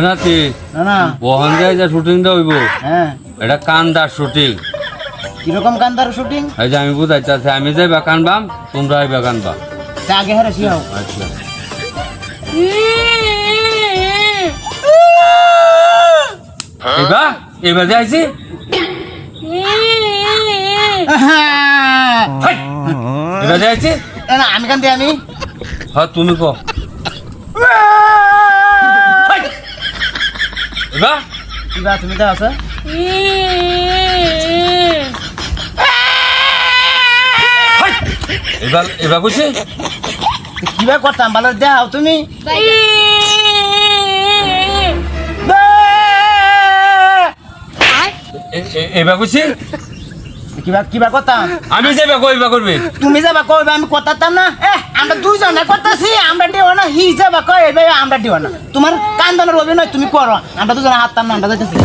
নাতি না না বহন যায় যে শুটিংটা হইব হ্যাঁ এটা কান্দার শুটিং। কিরকম কান্দার শুটিং এই যে আমি বুঝাইতেছি, আমি যাই বেকান বাম, তোমরা বেকান বাম। আগে হারে শিয়াও আচ্ছা এবার এবার যাইছি এবার যাইছি। না আমি কান্দি আমি হ্যাঁ তুমি কো এবার কিবা তুমি তো আছে এবার এবার বুঝছি কিবা করতাম ভালো দেখাও তুমি এবার বুঝছি কিবা কিবা করতাম আমি যাইবা কইবা করবে তুমি যাবা কইবা আমি করতাম না আমরা দুইজনে করতেছি আমরা দিও না হি যাবা কই এবে আমরা দিও না তোমার কান্দনের অভিনয় তুমি করো আমরা দুজনে হাততাম না আমরা যাইতেছি